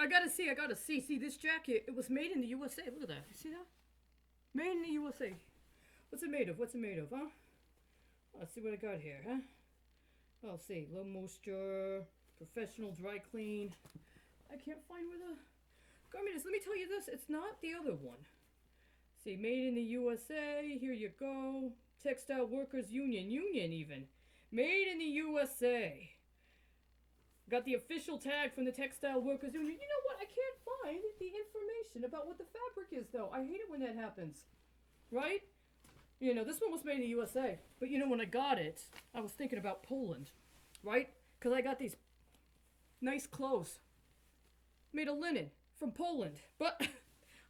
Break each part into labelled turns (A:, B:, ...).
A: I gotta see. See, this jacket, it was made in the USA. Look at that. You see that? Made in the USA. What's it made of? Huh? Let's see what I got here, huh? I'll see. Low moisture, professional dry clean. I can't find where the garment is. Let me tell you this. It's not the other one. See, made in the USA. Here you go. Textile Workers Union even. Made in the USA. Got the official tag from the Textile Workers Union. You know what? I can't find the information about what the fabric is, though. I hate it when that happens. Right? You know, this one was made in the USA. But you know, when I got it, I was thinking about Poland. Right? Because I got these nice clothes made of linen from Poland. But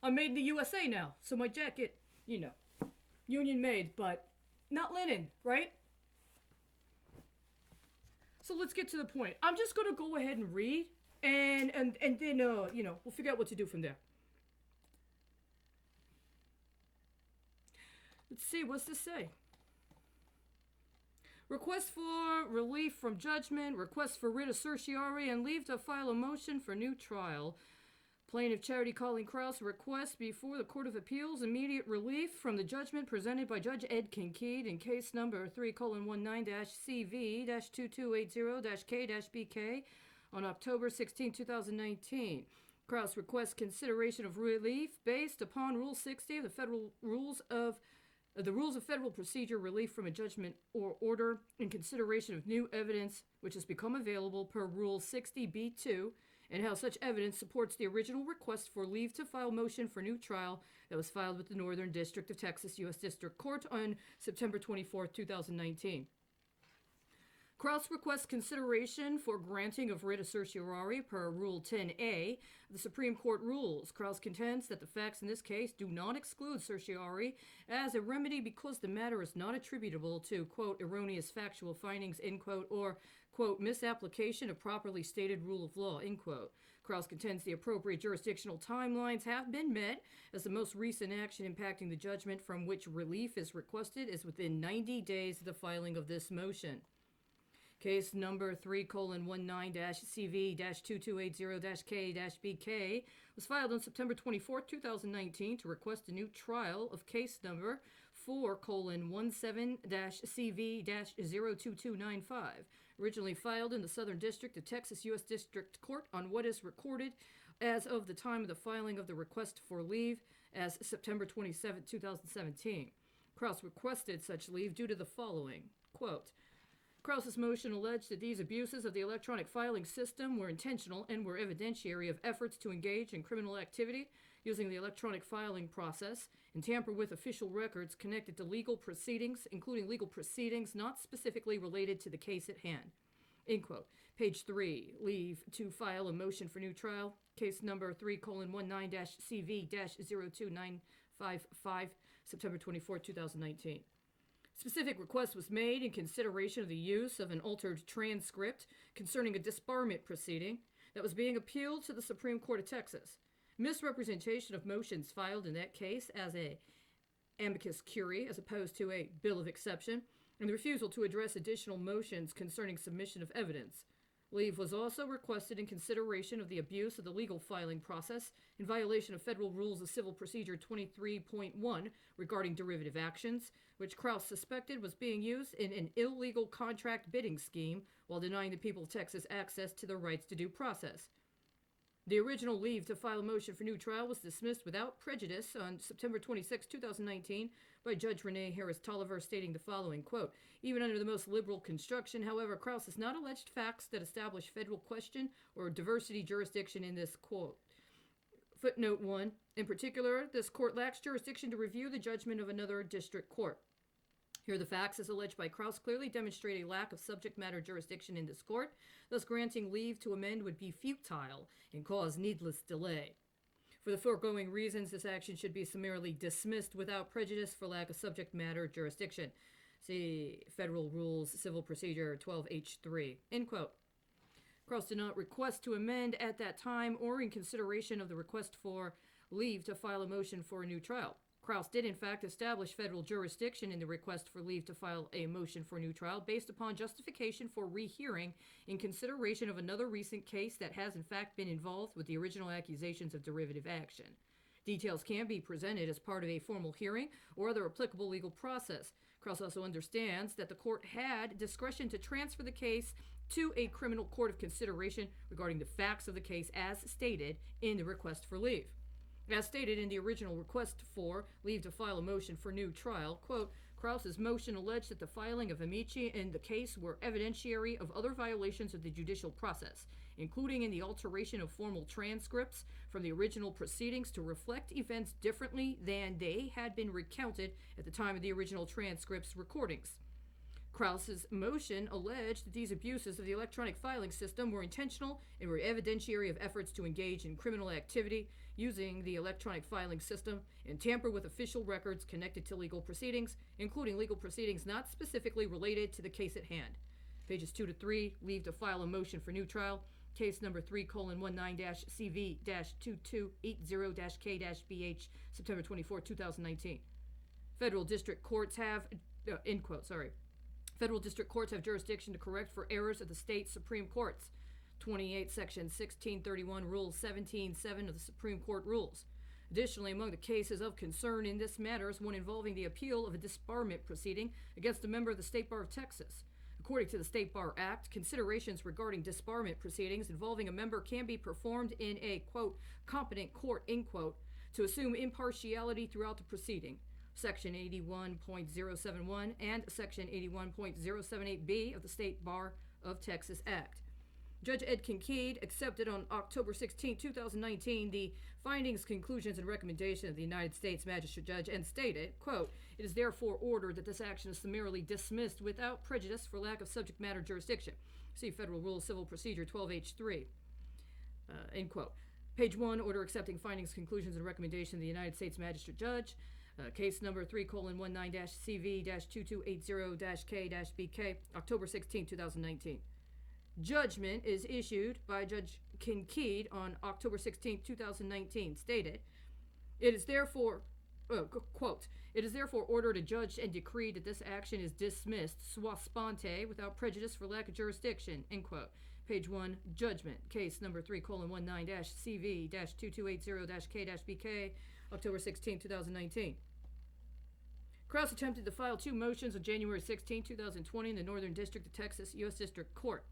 A: I'm made in the USA now. So my jacket, you know, union made, but not linen, right? So let's get to the point. I'm just going to go ahead and read, and then, you know, we'll figure out what to do from there. Let's see, what's this say? Request for relief from judgment, request for writ of certiorari, and leave to file a motion for new trial. Plaintiff Charity Colleen Crouse requests before the Court of Appeals immediate relief from the judgment presented by Judge Ed Kincaid in case number 3:19-CV-2280-K-BK on October 16, 2019. Crouse requests consideration of relief based upon Rule 60 of the Federal Rules of Federal Procedure, relief from a judgment or order in consideration of new evidence which has become available per Rule 60b-2, and how such evidence supports the original request for leave to file motion for new trial that was filed with the Northern District of Texas U.S. District Court on September 24, 2019. Crouse requests consideration for granting of writ of certiorari per Rule 10a of the Supreme Court rules. Crouse contends that the facts in this case do not exclude certiorari as a remedy because the matter is not attributable to, quote, erroneous factual findings, end quote, or, quote, misapplication of properly stated rule of law, end quote. Crouse contends the appropriate jurisdictional timelines have been met, as the most recent action impacting the judgment from which relief is requested is within 90 days of the filing of this motion. Case number 3:19-CV-2280-K-BK was filed on September 24, 2019 to request a new trial of case number 4:17-CV-02295, originally filed in the Southern District of Texas U.S. District Court on what is recorded as of the time of the filing of the request for leave as September 27, 2017. Crouse requested such leave due to the following, quote, Crouse's motion alleged that these abuses of the electronic filing system were intentional and were evidentiary of efforts to engage in criminal activity using the electronic filing process and tamper with official records connected to legal proceedings, including legal proceedings not specifically related to the case at hand. End quote. Page 3, leave to file a motion for new trial. Case number 3:19-CV-02955, September 24, 2019. Specific request was made in consideration of the use of an altered transcript concerning a disbarment proceeding that was being appealed to the Supreme Court of Texas. Misrepresentation of motions filed in that case as a amicus curiae as opposed to a bill of exception, and the refusal to address additional motions concerning submission of evidence. Leave was also requested in consideration of the abuse of the legal filing process in violation of Federal Rules of Civil Procedure 23.1 regarding derivative actions, which Crouse suspected was being used in an illegal contract bidding scheme while denying the people of Texas access to their rights to due process. The original leave to file a motion for new trial was dismissed without prejudice on September 26, 2019 by Judge Renee Harris Tolliver, stating the following, quote, even under the most liberal construction, however, Crouse has not alleged facts that establish federal question or diversity jurisdiction in this quote. Footnote 1, in particular, this court lacks jurisdiction to review the judgment of another district court. Here the facts, as alleged by Crouse, clearly demonstrate a lack of subject matter jurisdiction in this court, thus granting leave to amend would be futile and cause needless delay. For the foregoing reasons, this action should be summarily dismissed without prejudice for lack of subject matter jurisdiction. See Federal Rules, Civil Procedure 12H3, end quote. Crouse did not request to amend at that time or in consideration of the request for leave to file a motion for a new trial. Crouse did, in fact, establish federal jurisdiction in the request for leave to file a motion for new trial based upon justification for rehearing in consideration of another recent case that has, in fact, been involved with the original accusations of derivative action. Details can be presented as part of a formal hearing or other applicable legal process. Crouse also understands that the court had discretion to transfer the case to a criminal court of consideration regarding the facts of the case as stated in the request for leave. As stated in the original request for leave to file a motion for new trial, quote, Crouse's motion alleged that the filing of amici in the case were evidentiary of other violations of the judicial process, including in the alteration of formal transcripts from the original proceedings to reflect events differently than they had been recounted at the time of the original transcripts recordings. Crouse's motion alleged that these abuses of the electronic filing system were intentional and were evidentiary of efforts to engage in criminal activity using the electronic filing system and tamper with official records connected to legal proceedings, including legal proceedings not specifically related to the case at hand. Pages 2 to 3, leave to file a motion for new trial, case number 3:19-CV-2280-K-BH, September 24, 2019. Federal district courts have, Federal district courts have jurisdiction to correct for errors of the state Supreme Courts. 28 Section 1631, Rule 17.7 of the Supreme Court Rules. Additionally, among the cases of concern in this matter is one involving the appeal of a disbarment proceeding against a member of the State Bar of Texas. According to the State Bar Act, considerations regarding disbarment proceedings involving a member can be performed in a, quote, competent court, end quote, to assume impartiality throughout the proceeding. Section 81.071 and Section 81.078B of the State Bar of Texas Act. Judge Ed Kincaid accepted on October 16, 2019, the findings, conclusions, and recommendations of the United States Magistrate Judge and stated, quote, it is therefore ordered that this action is summarily dismissed without prejudice for lack of subject matter jurisdiction. See Federal Rule of Civil Procedure 12H3, end quote. Page 1, order accepting findings, conclusions, and recommendations of the United States Magistrate Judge. Case number 3:19-CV-2280-K-BK, October 16, 2019. Judgment is issued by Judge Kincaid on October 16, 2019, stated, it is therefore, quote, it is therefore ordered, adjudged, and decreed that this action is dismissed sua sponte without prejudice for lack of jurisdiction, end quote. Page 1, judgment, case number 3:19-CV-2280-K-BK, October 16, 2019. Crouse attempted to file 2 motions on January 16, 2020 in the Northern District of Texas, U.S. District Court.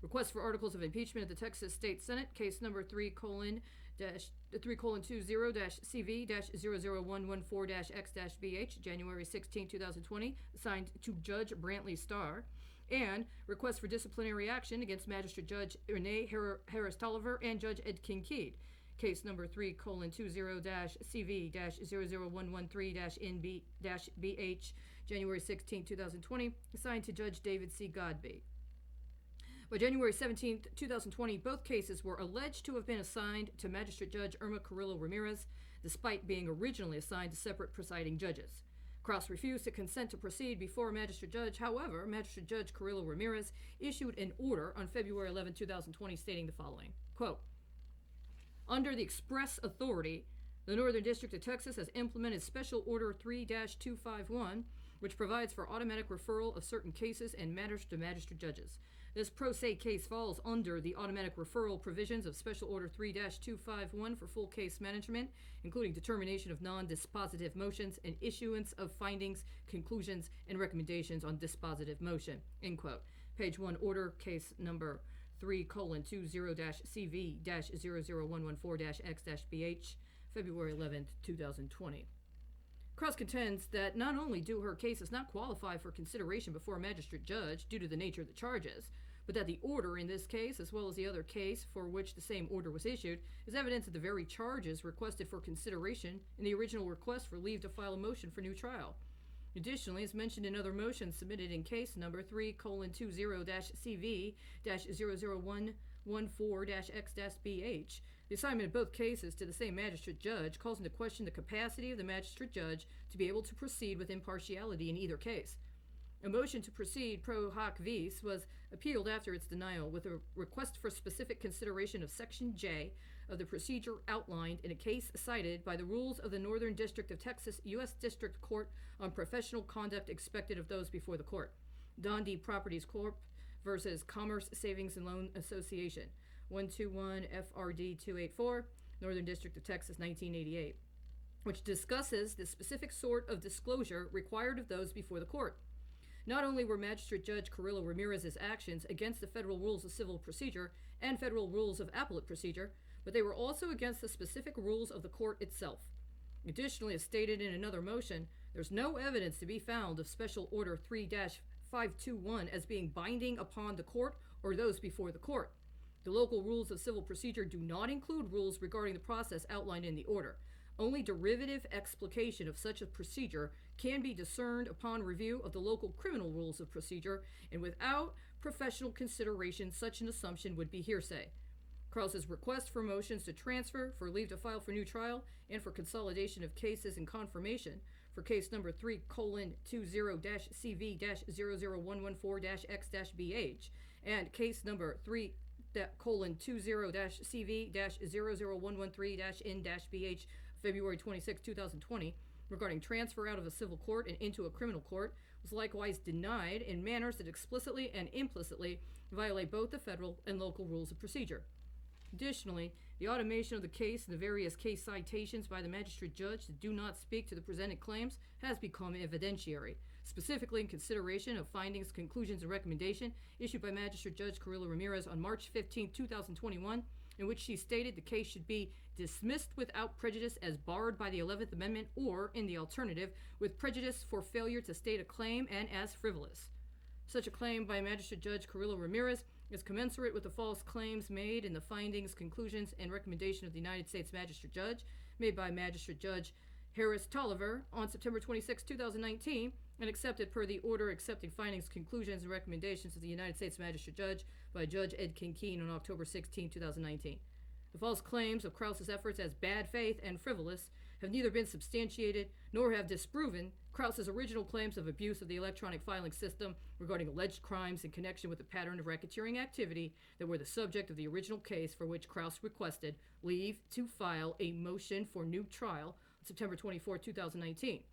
A: Request for articles of impeachment of the Texas State Senate, case number 3:20-20-CV-00114-X-BH, January 16, 2020, assigned to Judge Brantley Starr, and request for disciplinary action against Magistrate Judge Renee Harris-Tolliver and Judge Ed Kincaid. Case number 3:20-CV-00113-NB-BH, January 16, 2020, assigned to Judge David C. Godby. By January 17, 2020, both cases were alleged to have been assigned to Magistrate Judge Irma Carrillo Ramirez, despite being originally assigned to separate presiding judges. Crouse refused to consent to proceed before a magistrate judge. However, Magistrate Judge Carrillo Ramirez issued an order on February 11, 2020, stating the following, quote, under the express authority, the Northern District of Texas has implemented Special Order 3-251, which provides for automatic referral of certain cases and matters to magistrate judges. This pro se case falls under the automatic referral provisions of Special Order 3-251 for full case management, including determination of non-dispositive motions and issuance of findings, conclusions, and recommendations on dispositive motion, end quote. Page 1, order, case number 3:20-CV-00114-X-BH, February 11, 2020. Crouse contends that not only do her cases not qualify for consideration before a magistrate judge due to the nature of the charges, but that the order in this case, as well as the other case for which the same order was issued, is evidence of the very charges requested for consideration in the original request for leave to file a motion for new trial. Additionally, as mentioned in other motions submitted in case number 3:20-CV-00114-X-BH, the assignment of both cases to the same magistrate judge calls into question the capacity of the magistrate judge to be able to proceed with impartiality in either case. A motion to proceed pro hoc vis was appealed after its denial with a request for specific consideration of Section J of the procedure outlined in a case cited by the rules of the Northern District of Texas U.S. District Court on professional conduct expected of those before the court. Don D. Properties Corp. Versus Commerce Savings and Loan Association, 121 FRD 284, Northern District of Texas, 1988, which discusses the specific sort of disclosure required of those before the court. Not only were Magistrate Judge Carrillo Ramirez's actions against the federal rules of civil procedure and federal rules of appellate procedure, but they were also against the specific rules of the court itself. Additionally, as stated in another motion, there's no evidence to be found of Special Order 3-521 as being binding upon the court or those before the court. The local rules of civil procedure do not include rules regarding the process outlined in the order. Only derivative explication of such a procedure can be discerned upon review of the local criminal rules of procedure, and without professional consideration, such an assumption would be hearsay. Crouse's request for motions to transfer, for leave to file for new trial, and for consolidation of cases and confirmation for case number 3:20-CV-00114-X-BH and case number 3:20-CV-00113-N-BH February 26, 2020, regarding transfer out of a civil court and into a criminal court, was likewise denied in manners that explicitly and implicitly violate both the federal and local rules of procedure. Additionally, the automation of the case and the various case citations by the magistrate judge that do not speak to the presented claims has become evidentiary, specifically in consideration of findings, conclusions, and recommendation issued by Magistrate Judge Carrillo Ramirez on March 15, 2021, in which she stated the case should be dismissed without prejudice as barred by the 11th Amendment, or, in the alternative, with prejudice for failure to state a claim and as frivolous. Such a claim by Magistrate Judge Carrillo Ramirez is commensurate with the false claims made in the findings, conclusions, and recommendation of the United States Magistrate Judge made by Magistrate Judge Harris Tolliver on September 26, 2019, and accepted per the order accepting findings, conclusions, and recommendations of the United States Magistrate Judge by Judge Ed Kinkeen on October 16, 2019. The false claims of Crouse's efforts as bad faith and frivolous have neither been substantiated nor have disproven Crouse's original claims of abuse of the electronic filing system regarding alleged crimes in connection with the pattern of racketeering activity that were the subject of the original case for which Crouse requested leave to file a motion for new trial on September 24, 2019.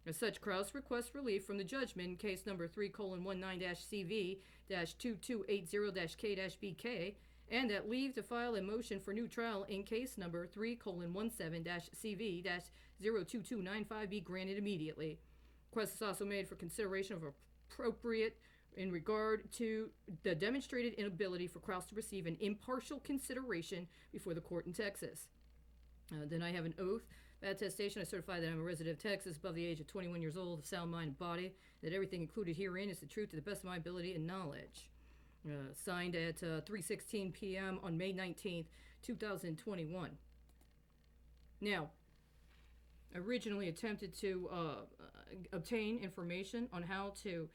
A: As such, Crouse requests relief from the judgment in case number 3:19-CV-2280-K-BK, and that leave to file a motion for new trial in case number 3:17-CV-02295 be granted immediately. Request is also made for consideration of appropriate in regard to the demonstrated inability for Crouse to receive an impartial consideration before the court in Texas. Then I have an oath. Attestation, I certify that I'm a resident of Texas, above the age of 21 years old, of sound mind and body, that everything included herein is the truth to the best of my ability and knowledge. Signed at 3:16 p.m. on May 19th, 2021. Now, I originally attempted to obtain information on how to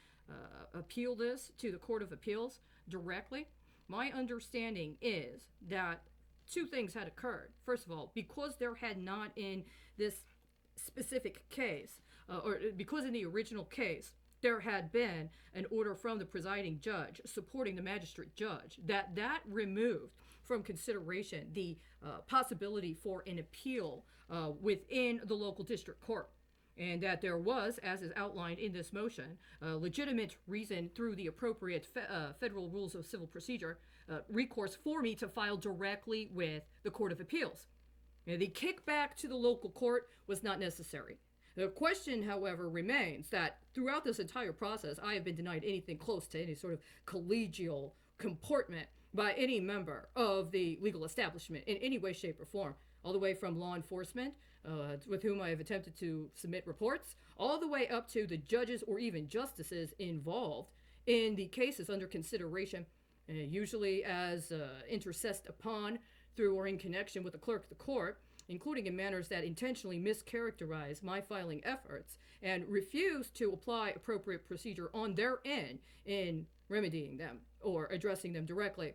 A: appeal this to the Court of Appeals directly. My understanding is that two things had occurred. First of all, because there had not in this specific case, or because in the original case, there had been an order from the presiding judge supporting the magistrate judge, that removed from consideration the possibility for an appeal within the local district court. And that there was, as is outlined in this motion, a legitimate reason through the appropriate federal rules of civil procedure, recourse for me to file directly with the Court of Appeals. Now, the kickback to the local court was not necessary. The question, however, remains that throughout this entire process, I have been denied anything close to any sort of collegial comportment by any member of the legal establishment in any way, shape, or form, all the way from law enforcement, with whom I have attempted to submit reports, all the way up to the judges or even justices involved in the cases under consideration, usually as intercessed upon through or in connection with the clerk of the court, including in manners that intentionally mischaracterize my filing efforts and refuse to apply appropriate procedure on their end in remedying them or addressing them directly.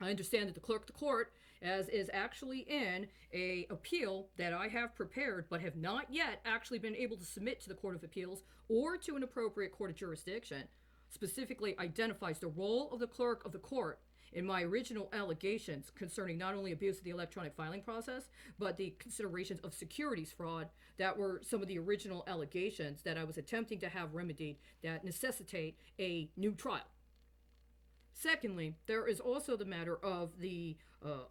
A: I understand that the clerk of the court, as is actually in a appeal that I have prepared but have not yet actually been able to submit to the Court of Appeals or to an appropriate court of jurisdiction, specifically identifies the role of the clerk of the court in my original allegations concerning not only abuse of the electronic filing process, but the considerations of securities fraud that were some of the original allegations that I was attempting to have remedied that necessitate a new trial. Secondly, there is also the matter of the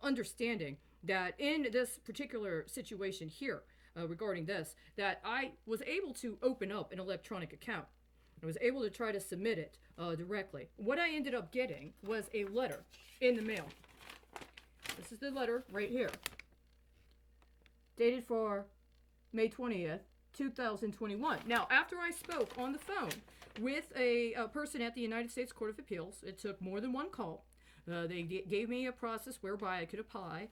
A: understanding that in this particular situation here, regarding this, that I was able to open up an electronic account. I was able to try to submit it directly. What I ended up getting was a letter in the mail. This is the letter right here, dated for May 20th, 2021. Now, after I spoke on the phone with a person at the United States Court of Appeals, it took more than one call. They gave me a process whereby I could apply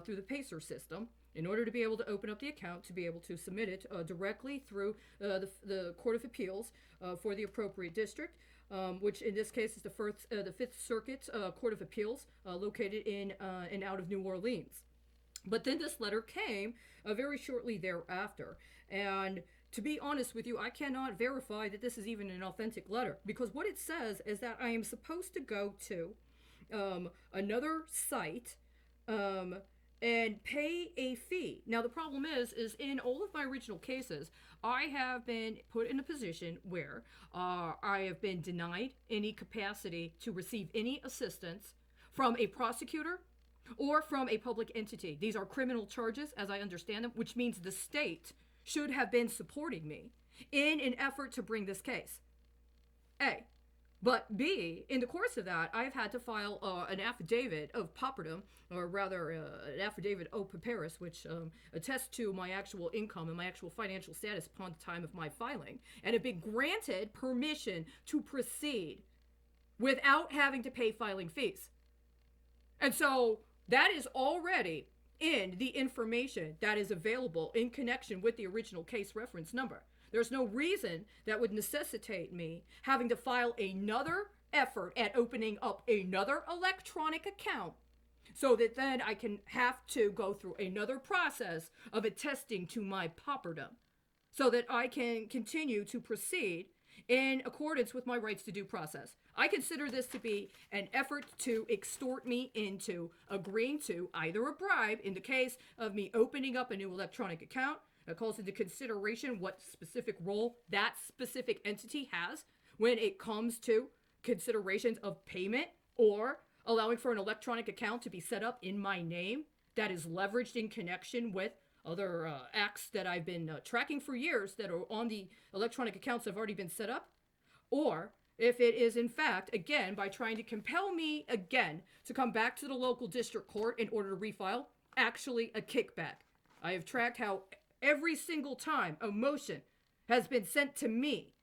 A: through the PACER system in order to be able to open up the account, to be able to submit it directly through the Court of Appeals for the appropriate district, which in this case is the Fifth Circuit Court of Appeals located in and out of New Orleans. But then this letter came very shortly thereafter. And to be honest with you, I cannot verify that this is even an authentic letter, because what it says is that I am supposed to go to another site and pay a fee. Now, the problem is in all of my original cases, I have been put in a position where I have been denied any capacity to receive any assistance from a prosecutor or from a public entity. These are criminal charges, as I understand them, which means the state should have been supporting me in an effort to bring this case. A. But B, in the course of that, I've had to file an affidavit of pauperdom, or rather an affidavit of pauperis, which attests to my actual income and my actual financial status upon the time of my filing, and have been granted permission to proceed without having to pay filing fees. And so that is already in the information that is available in connection with the original case reference number. There's no reason that would necessitate me having to file another effort at opening up another electronic account so that then I can have to go through another process of attesting to my pauperdom so that I can continue to proceed in accordance with my rights to due process. I consider this to be an effort to extort me into agreeing to either a bribe, in the case of me opening up a new electronic account, that calls into consideration what specific role that specific entity has when it comes to considerations of payment, or allowing for an electronic account to be set up in my name that is leveraged in connection with other acts that I've been tracking for years that are on the electronic accounts that have already been set up, or if it is in fact, again, by trying to compel me again to come back to the local district court in order to refile, actually a kickback. I have tracked how every single time a motion has been sent to me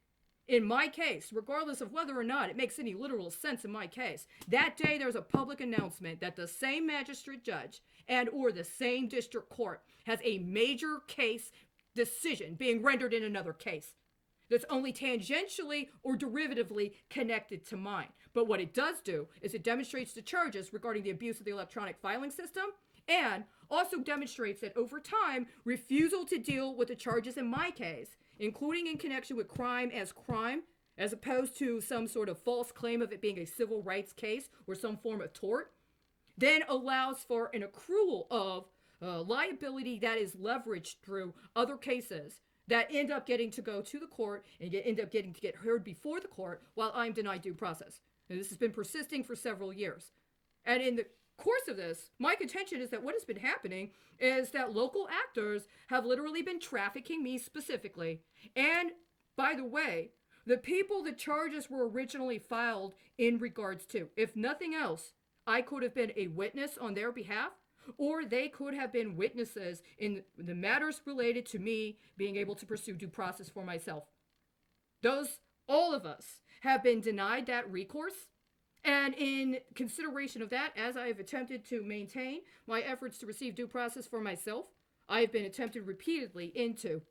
A: in my case, regardless of whether or not it makes any literal sense in my case, that day there's a public announcement that the same magistrate judge and or the same district court has a major case decision being rendered in another case that's only tangentially or derivatively connected to mine. But what it does do is it demonstrates the charges regarding the abuse of the electronic filing system, and also demonstrates that over time, refusal to deal with the charges in my case, including in connection with crime, as opposed to some sort of false claim of it being a civil rights case or some form of tort, then allows for an accrual of liability that is leveraged through other cases that end up getting to go to the court and end up getting to get heard before the court while I'm denied due process. And this has been persisting for several years. And in the course of this, my contention is that what has been happening is that local actors have literally been trafficking me specifically. And by the way, the people the charges were originally filed in regards to, if nothing else, I could have been a witness on their behalf, or they could have been witnesses in the matters related to me being able to pursue due process for myself. All of us have been denied that recourse. And in consideration of that, as I have attempted to maintain my efforts to receive due process for myself, I have been attempted repeatedly into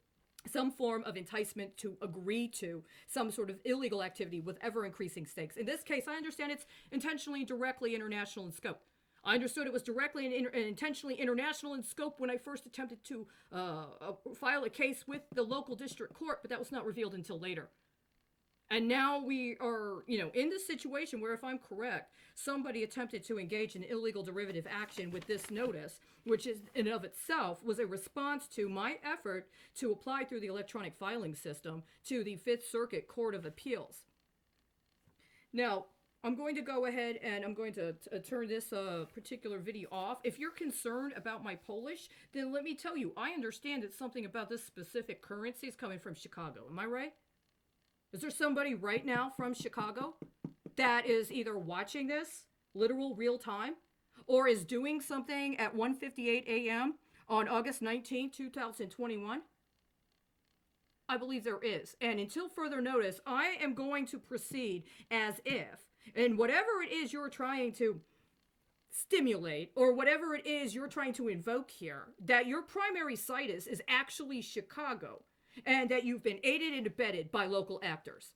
A: some form of enticement to agree to some sort of illegal activity with ever-increasing stakes. In this case, I understand it's intentionally directly international in scope. I understood it was directly and intentionally international in scope when I first attempted to file a case with the local district court, but that was not revealed until later. And now we are, in this situation where, if I'm correct, somebody attempted to engage in illegal derivative action with this notice, which is in and of itself was a response to my effort to apply through the electronic filing system to the Fifth Circuit Court of Appeals. Now, I'm going to go ahead and I'm going to turn this particular video off. If you're concerned about my Polish, then let me tell you, I understand that something about this specific currency is coming from Chicago. Am I right? Is there somebody right now from Chicago that is either watching this, literal real time, or is doing something at 1:58 a.m. on August 19, 2021? I believe there is. And until further notice, I am going to proceed as if, and whatever it is you're trying to stimulate, or whatever it is you're trying to invoke here, that your primary site is actually Chicago, and that you've been aided and abetted by local actors.